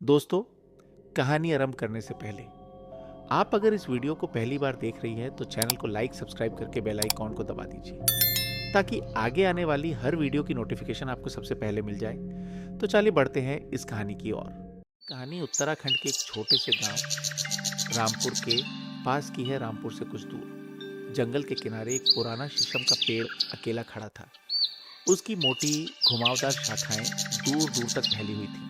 दोस्तों, कहानी आरंभ करने से पहले आप अगर इस वीडियो को पहली बार देख रही हैं तो चैनल को लाइक सब्सक्राइब करके बेल आइकॉन को दबा दीजिए ताकि आगे आने वाली हर वीडियो की नोटिफिकेशन आपको सबसे पहले मिल जाए। तो चलिए बढ़ते हैं इस कहानी की ओर। कहानी उत्तराखंड के एक छोटे से गांव रामपुर के पास की है। रामपुर से कुछ दूर जंगल के किनारे एक पुराना शीशम का पेड़ अकेला खड़ा था। उसकी मोटी घुमावदार शाखाएं दूर दूर तक फैली हुई थी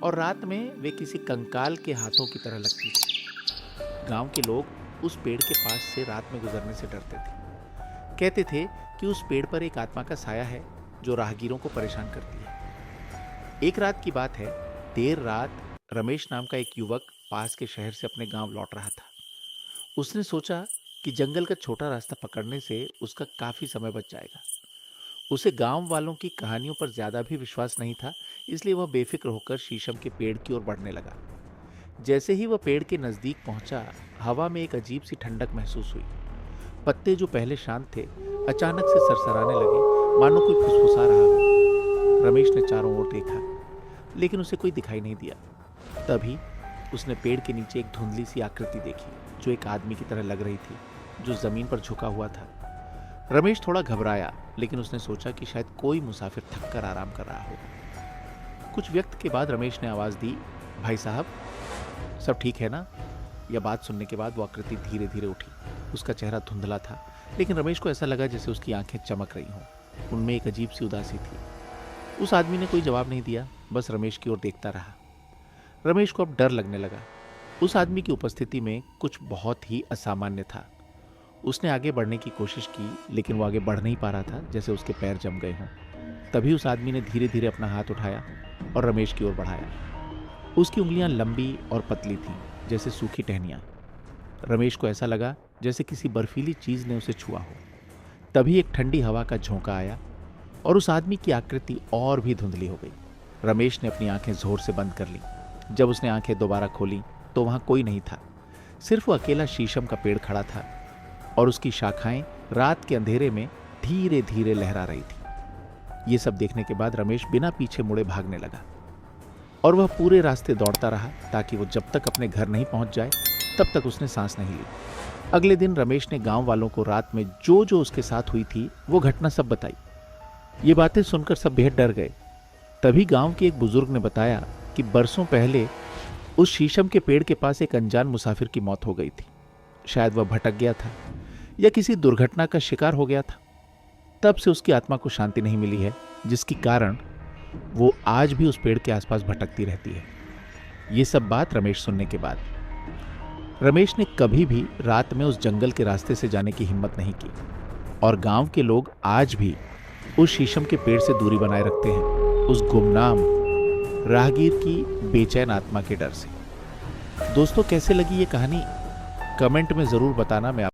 और रात में वे किसी कंकाल के हाथों की तरह लगती थी। गांव के लोग उस पेड़ के पास से रात में गुजरने से डरते थे। कहते थे कि उस पेड़ पर एक आत्मा का साया है जो राहगीरों को परेशान करती है। एक रात की बात है, देर रात रमेश नाम का एक युवक पास के शहर से अपने गांव लौट रहा था। उसने सोचा कि जंगल का छोटा रास्ता पकड़ने से उसका काफी समय बच जाएगा। उसे गांव वालों की कहानियों पर ज्यादा भी विश्वास नहीं था, इसलिए वह बेफिक्र होकर शीशम के पेड़ की ओर बढ़ने लगा। जैसे ही वह पेड़ के नजदीक पहुंचा, हवा में एक अजीब सी ठंडक महसूस हुई। पत्ते जो पहले शांत थे अचानक से सरसराने लगे, मानो कोई फुसफुसा रहा हो। रमेश ने चारों ओर देखा, लेकिन उसे कोई दिखाई नहीं दिया। तभी उसने पेड़ के नीचे एक धुंधली सी आकृति देखी जो एक आदमी की तरह लग रही थी, जो जमीन पर झुका हुआ था। रमेश थोड़ा घबराया, लेकिन उसने सोचा कि शायद कोई मुसाफिर थक कर आराम कर रहा हो। कुछ वक्त के बाद रमेश ने आवाज दी, भाई साहब, सब ठीक है ना? यह बात सुनने के बाद वो आकृति धीरे धीरे उठी। उसका चेहरा धुंधला था, लेकिन रमेश को ऐसा लगा जैसे उसकी आंखें चमक रही हों। उनमें एक अजीब सी उदासी थी। उस आदमी ने कोई जवाब नहीं दिया, बस रमेश की ओर देखता रहा। रमेश को अब डर लगने लगा। उस आदमी की उपस्थिति में कुछ बहुत ही असामान्य था। उसने आगे बढ़ने की कोशिश की, लेकिन वो आगे बढ़ नहीं पा रहा था, जैसे उसके पैर जम गए हों। तभी उस आदमी ने धीरे धीरे अपना हाथ उठाया और रमेश की ओर बढ़ाया। उसकी उंगलियां लंबी और पतली थीं, जैसे सूखी टहनियां। रमेश को ऐसा लगा जैसे किसी बर्फीली चीज ने उसे छुआ हो। तभी एक ठंडी हवा का झोंका आया और उस आदमी की आकृति और भी धुंधली हो गई। रमेश ने अपनी आंखें जोर से बंद कर ली। जब उसने आंखें दोबारा खोली तो वहां कोई नहीं था, सिर्फ वो अकेला शीशम का पेड़ खड़ा था और उसकी शाखाएं रात के अंधेरे में धीरे धीरे लहरा रही थी। ये सब देखने के बाद रमेश बिना पीछे मुड़े भागने लगा और वह पूरे रास्ते दौड़ता रहा ताकि वो जब तक अपने घर नहीं पहुंच जाए तब तक उसने सांस नहीं ली। अगले दिन रमेश ने गांव वालों को रात में जो जो उसके साथ हुई थी वो घटना सब बताई। ये बातें सुनकर सब बेहद डर गए। तभी गांव के एक बुजुर्ग ने बताया कि बरसों पहले उस शीशम के पेड़ के पास एक अनजान मुसाफिर की मौत हो गई थी। शायद वह भटक गया था या किसी दुर्घटना का शिकार हो गया था। तब से उसकी आत्मा को शांति नहीं मिली है, जिसके कारण वो आज भी उस पेड़ के आसपास भटकती रहती है। ये सब बात रमेश सुनने के बाद रमेश ने कभी भी रात में उस जंगल के रास्ते से जाने की हिम्मत नहीं की और गांव के लोग आज भी उस शीशम के पेड़ से दूरी बनाए रखते हैं, उस गुमनाम राहगीर की बेचैन आत्मा के डर से। दोस्तों, कैसे लगी ये कहानी? कमेंट में जरूर बताना। मैं